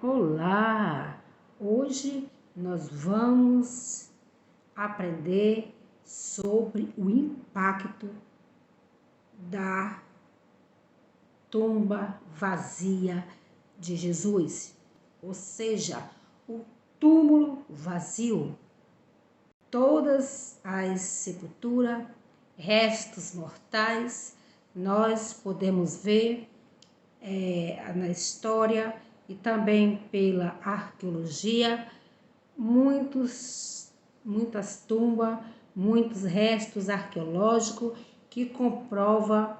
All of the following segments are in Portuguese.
Olá! Hoje nós vamos aprender sobre o impacto da tumba vazia de Jesus, ou seja, o túmulo vazio. Todas as sepulturas, restos mortais, nós podemos ver na história e também pela arqueologia, muitas tumbas, muitos restos arqueológicos que comprovam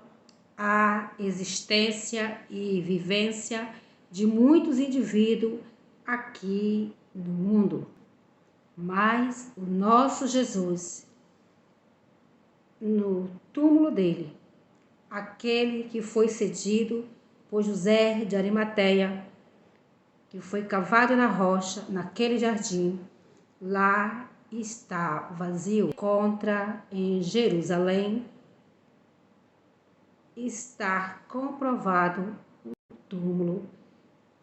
a existência e vivência de muitos indivíduos aqui no mundo. Mas o nosso Jesus, no túmulo dele, aquele que foi cedido por José de Arimateia, que foi cavado na rocha, naquele jardim, lá está vazio. Encontra em Jerusalém, está comprovado o túmulo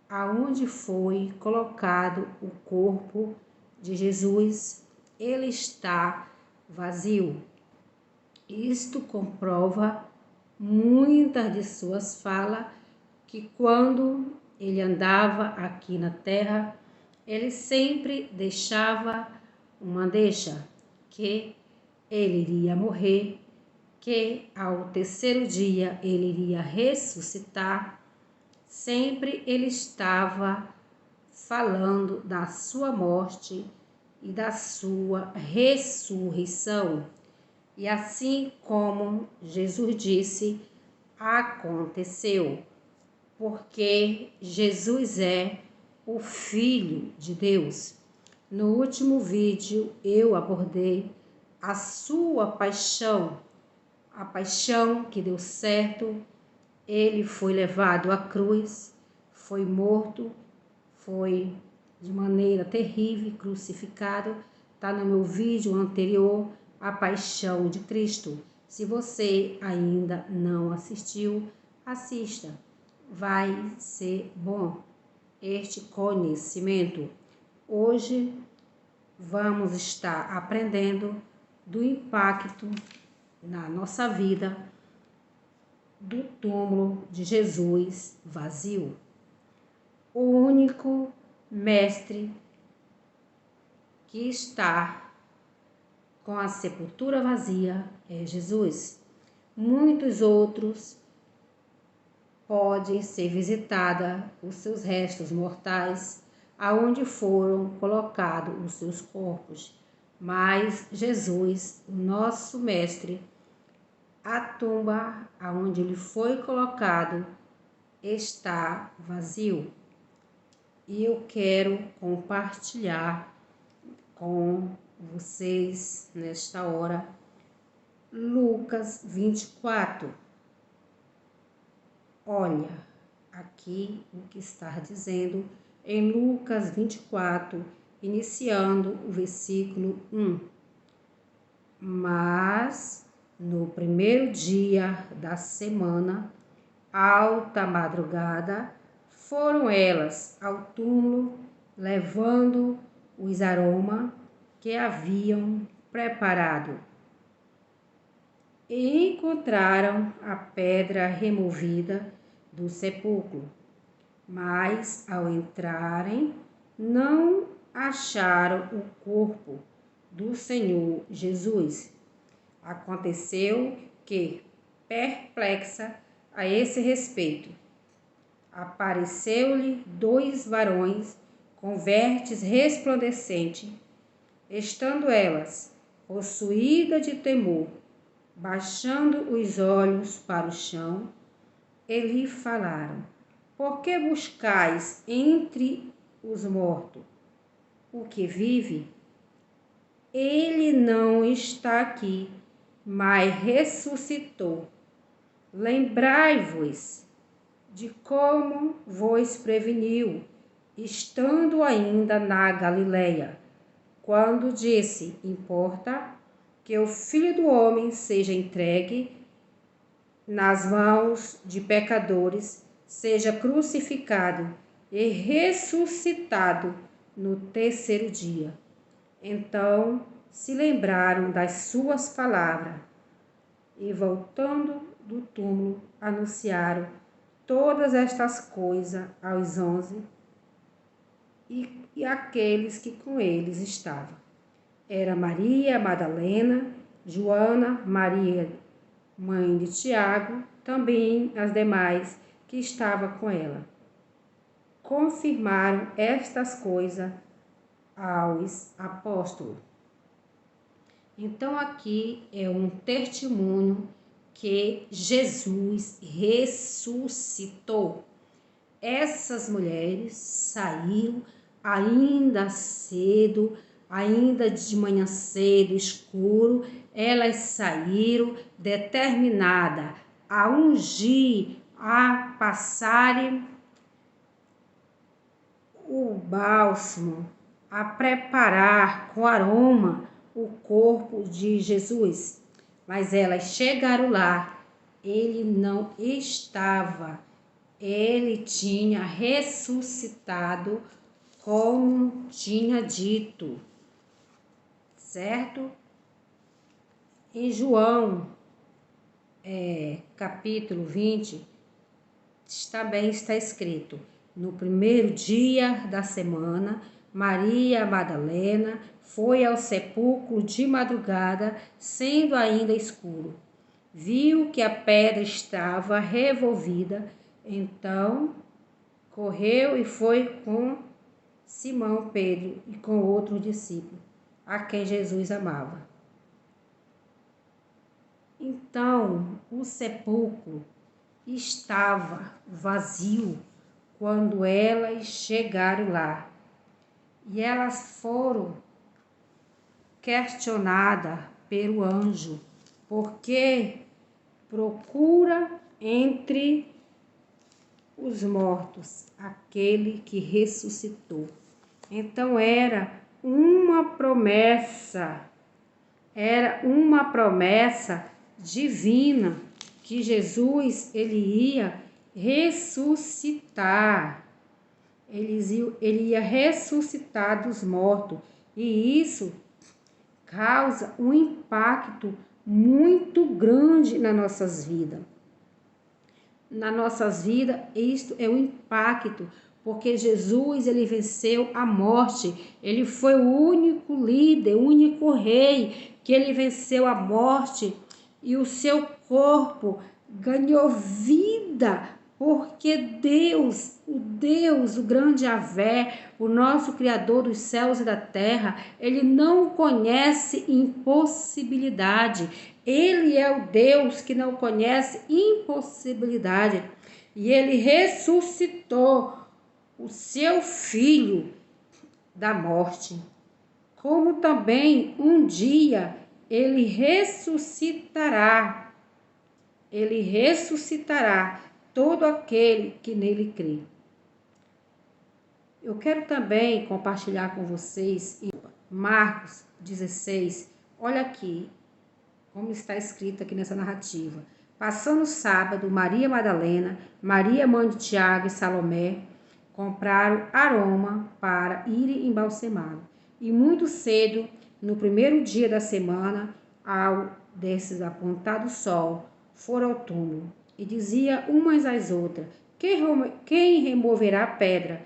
aonde foi colocado o corpo de Jesus, ele está vazio. Isto comprova muitas de suas falas, que quando ele andava aqui na terra, ele sempre deixava uma deixa, que ele iria morrer, que ao terceiro dia ele iria ressuscitar. Sempre ele estava falando da sua morte e da sua ressurreição. E assim como Jesus disse, aconteceu, porque Jesus é o Filho de Deus. No último vídeo eu abordei a sua paixão, a paixão que deu certo. Ele foi levado à cruz, foi morto, foi de maneira terrível, crucificado. Está no meu vídeo anterior, a paixão de Cristo. Se você ainda não assistiu, assista. Vai ser bom este conhecimento. Hoje vamos estar aprendendo do impacto na nossa vida do túmulo de Jesus vazio. O único mestre que está com a sepultura vazia é Jesus. Muitos outros podem ser visitados os seus restos mortais, aonde foram colocados os seus corpos. Mas Jesus, o nosso mestre, a tumba aonde ele foi colocado está vazio. E eu quero compartilhar com vocês nesta hora Lucas 24. Olha aqui o que está dizendo em Lucas 24, iniciando o versículo 1. Mas no primeiro dia da semana, alta madrugada, foram elas ao túmulo, levando os aromas que haviam preparado. E encontraram a pedra removida do sepulcro. Mas, ao entrarem, não acharam o corpo do Senhor Jesus. Aconteceu que, perplexa a esse respeito, apareceu-lhe 2 varões com vestes resplandecentes, estando elas possuídas de temor, baixando os olhos para o chão, e lhe falaram: por que buscais entre os mortos o que vive? Ele não está aqui, mas ressuscitou. Lembrai-vos de como vos preveniu, estando ainda na Galileia, quando disse: importa que o Filho do Homem seja entregue nas mãos de pecadores, seja crucificado e ressuscitado no terceiro dia. Então se lembraram das suas palavras e, voltando do túmulo, anunciaram todas estas coisas aos 11 e aqueles que com eles estavam. Era Maria Madalena, Joana, Maria, mãe de Tiago, também as demais que estavam com ela. Confirmaram estas coisas aos apóstolos. Então aqui é um testemunho que Jesus ressuscitou. Essas mulheres saíram ainda cedo, ainda de manhã cedo, escuro, elas saíram determinadas a ungir, a passarem o bálsamo, a preparar com aroma o corpo de Jesus. Mas elas chegaram lá, ele não estava, ele tinha ressuscitado como tinha dito, certo? Em João, capítulo 20, também está escrito: no primeiro dia da semana, Maria Madalena foi ao sepulcro de madrugada, sendo ainda escuro. Viu que a pedra estava revolvida, então correu e foi com Simão Pedro e com outro discípulo, a quem Jesus amava. Então o sepulcro estava vazio quando elas chegaram lá. E elas foram questionadas pelo anjo, porque procura entre os mortos aquele que ressuscitou. Então era uma promessa divina que Jesus ele ia ressuscitar. Ele ia ressuscitar dos mortos. E isso causa um impacto muito grande nas nossas vidas. Nas nossas vidas, isto é um impacto, porque Jesus ele venceu a morte. Ele foi o único líder, o único rei que ele venceu a morte, e o seu corpo ganhou vida, porque Deus, o grande Yahvé, o nosso Criador dos céus e da terra, ele não conhece impossibilidade. Ele é o Deus que não conhece impossibilidade. E ele ressuscitou o seu filho da morte. Como também um dia ele ressuscitará. Ele ressuscitará todo aquele que nele crê. Eu quero também compartilhar com vocês em Marcos 16. Olha aqui como está escrito aqui nessa narrativa. Passando o sábado, Maria Madalena, Maria mãe de Tiago e Salomé compraram aroma para irem embalsamá-lo. E muito cedo, no primeiro dia da semana, ao desses apontar do sol, foram ao túmulo. E dizia umas às outras: quem removerá a pedra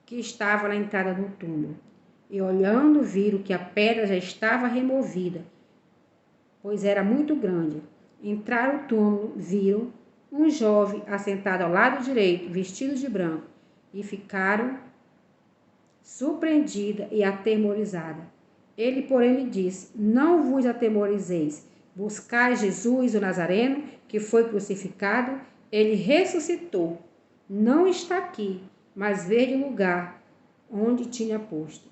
que estava na entrada do túmulo? E olhando, viram que a pedra já estava removida, pois era muito grande. Entraram no túmulo, viram um jovem assentado ao lado direito, vestido de branco, e ficaram surpreendida e atemorizada. Ele, porém, lhe disse: não vos atemorizeis. Buscai Jesus, o Nazareno, que foi crucificado. Ele ressuscitou. Não está aqui, mas vede o lugar onde tinha posto.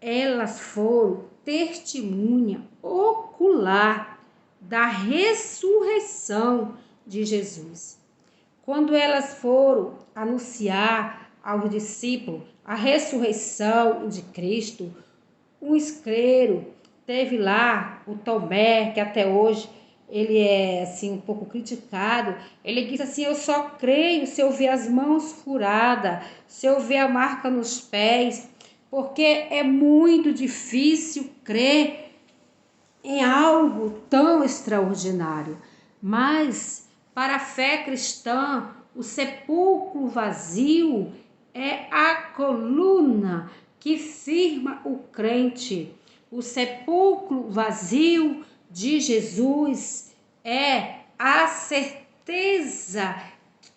Elas foram testemunha ocular da ressurreição de Jesus. Quando elas foram anunciar aos discípulos a ressurreição de Cristo, um escravo teve lá, o Tomé, que até hoje ele é assim um pouco criticado, ele diz assim: eu só creio se eu ver as mãos furadas, se eu ver a marca nos pés, porque é muito difícil crer em algo tão extraordinário. Mas para a fé cristã, o sepulcro vazio é a coluna que firma o crente. O sepulcro vazio de Jesus é a certeza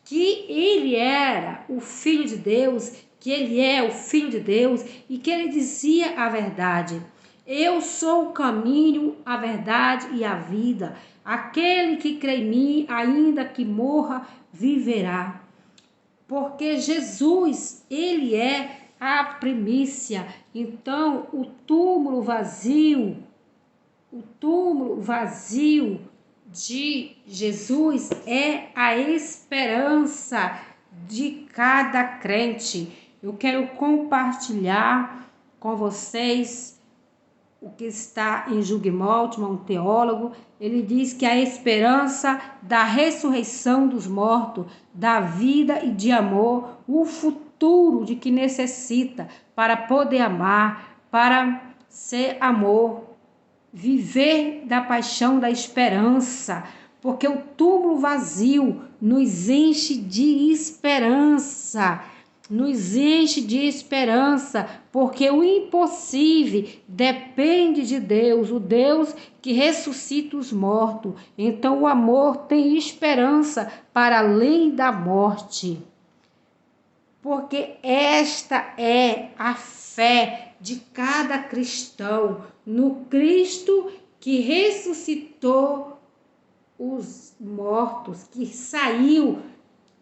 que ele era o Filho de Deus, que ele é o Filho de Deus e que ele dizia a verdade. Eu sou o caminho, a verdade e a vida. Aquele que crê em mim, ainda que morra, viverá. Porque Jesus, ele é a primícia. Então, o túmulo vazio de Jesus é a esperança de cada crente. Eu quero compartilhar com vocês o que está em Hugh Moltmann, um teólogo. Ele diz que a esperança da ressurreição dos mortos, da vida e de amor, o futuro de que necessita para poder amar, para ser amor, viver da paixão, da esperança, porque o túmulo vazio nos enche de esperança. Nos enche de esperança, porque o impossível depende de Deus, o Deus que ressuscita os mortos. Então o amor tem esperança para além da morte. Porque esta é a fé de cada cristão no Cristo que ressuscitou os mortos, que saiu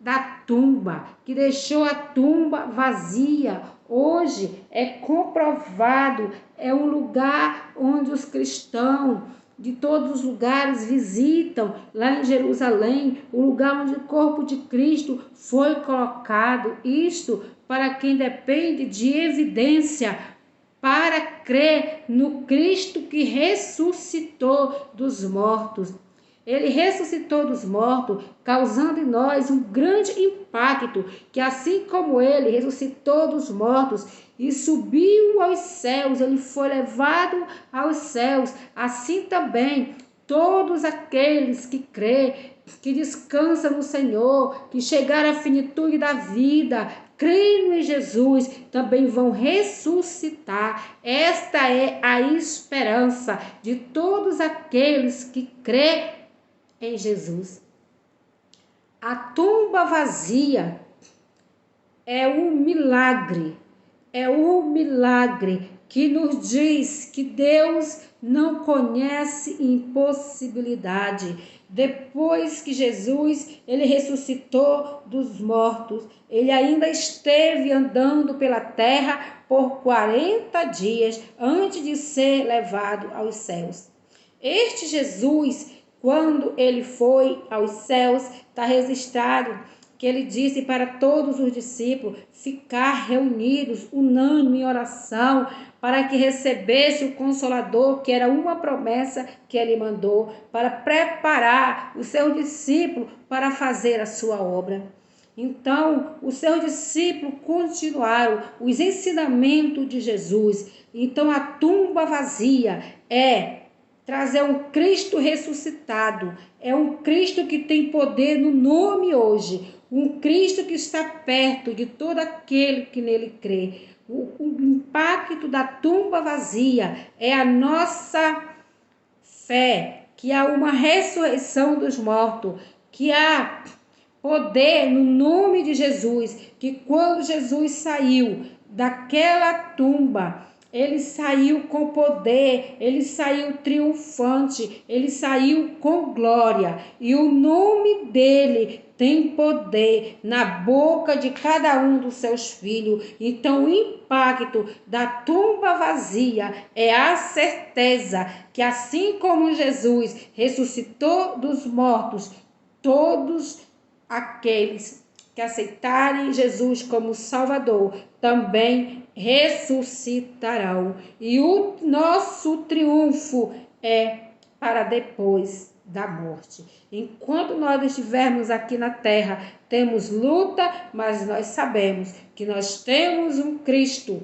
da tumba, que deixou a tumba vazia. Hoje é comprovado, é um lugar onde os cristãos de todos os lugares visitam, lá em Jerusalém, o lugar onde o corpo de Cristo foi colocado. Isto para quem depende de evidência, para crer no Cristo que ressuscitou dos mortos. Ele ressuscitou dos mortos, causando em nós um grande impacto, que assim como ele ressuscitou dos mortos e subiu aos céus, ele foi levado aos céus, assim também todos aqueles que crê, que descansam no Senhor, que chegaram à finitude da vida, crendo em Jesus, também vão ressuscitar. Esta é a esperança de todos aqueles que crê em Jesus. A tumba vazia é um milagre que nos diz que Deus não conhece impossibilidade. Depois que Jesus ele ressuscitou dos mortos, ele ainda esteve andando pela terra por 40 dias antes de ser levado aos céus. Este Jesus, quando ele foi aos céus, está registrado que ele disse para todos os discípulos ficar reunidos, unânimes em oração, para que recebesse o Consolador, que era uma promessa que ele mandou, para preparar os seus discípulos para fazer a sua obra. Então, os seus discípulos continuaram os ensinamentos de Jesus. Então, a tumba vazia é trazer um Cristo ressuscitado, é um Cristo que tem poder no nome hoje, um Cristo que está perto de todo aquele que nele crê. O impacto da tumba vazia é a nossa fé, que há uma ressurreição dos mortos, que há poder no nome de Jesus, que quando Jesus saiu daquela tumba, ele saiu com poder, ele saiu triunfante, ele saiu com glória, e o nome dele tem poder na boca de cada um dos seus filhos. Então o impacto da tumba vazia é a certeza que assim como Jesus ressuscitou dos mortos, todos aqueles que aceitarem Jesus como Salvador também ressuscitarão. E o nosso triunfo é para depois da morte. Enquanto nós estivermos aqui na terra, temos luta, mas nós sabemos que nós temos um Cristo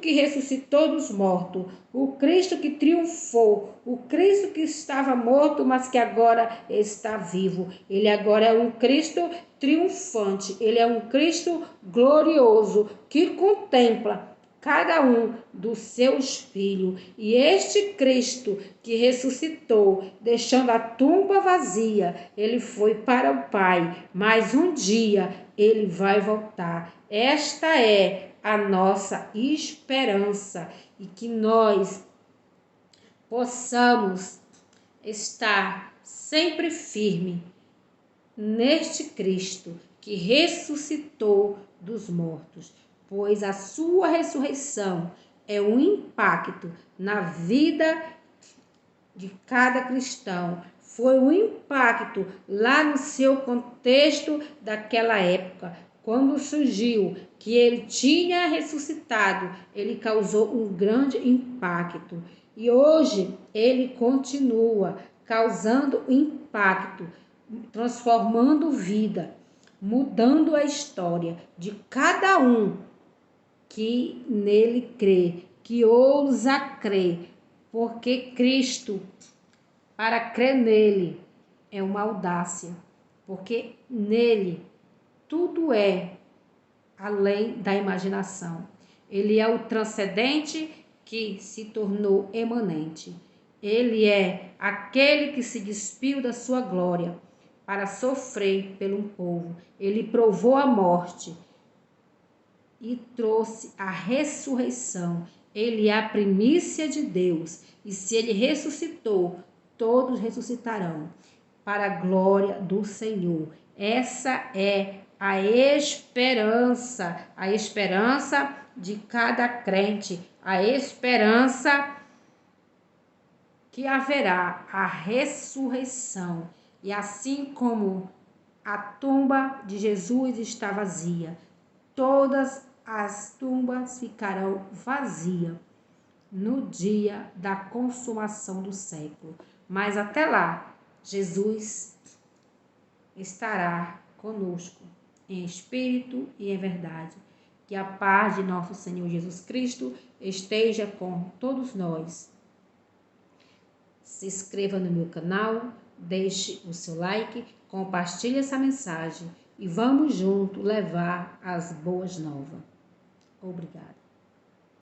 que ressuscitou dos mortos, o Cristo que triunfou, o Cristo que estava morto, mas que agora está vivo. Ele agora é um Cristo triunfante, ele é um Cristo glorioso que contempla cada um dos seus filhos. E este Cristo que ressuscitou, deixando a tumba vazia, ele foi para o Pai, mas um dia ele vai voltar. Esta é a nossa esperança, e que nós possamos estar sempre firme neste Cristo que ressuscitou dos mortos, pois a sua ressurreição é um impacto na vida de cada cristão. Foi um impacto lá no seu contexto daquela época, quando surgiu que ele tinha ressuscitado, ele causou um grande impacto. E hoje ele continua causando impacto, transformando vida, mudando a história de cada um que nele crê, que ousa crer, porque Cristo, para crer nele, é uma audácia, porque nele tudo é além da imaginação. Ele é o transcendente que se tornou emanente. Ele é aquele que se despiu da sua glória para sofrer pelo povo. Ele provou a morte e trouxe a ressurreição. Ele é a primícia de Deus. E se ele ressuscitou, todos ressuscitarão para a glória do Senhor. Essa é a esperança de cada crente, a esperança que haverá a ressurreição. E assim como a tumba de Jesus está vazia, todas as tumbas ficarão vazias no dia da consumação do século. Mas até lá, Jesus estará conosco em espírito e em verdade. Que a paz de nosso Senhor Jesus Cristo esteja com todos nós. Se inscreva no meu canal, deixe o seu like, compartilhe essa mensagem e vamos juntos levar as boas novas. Obrigada.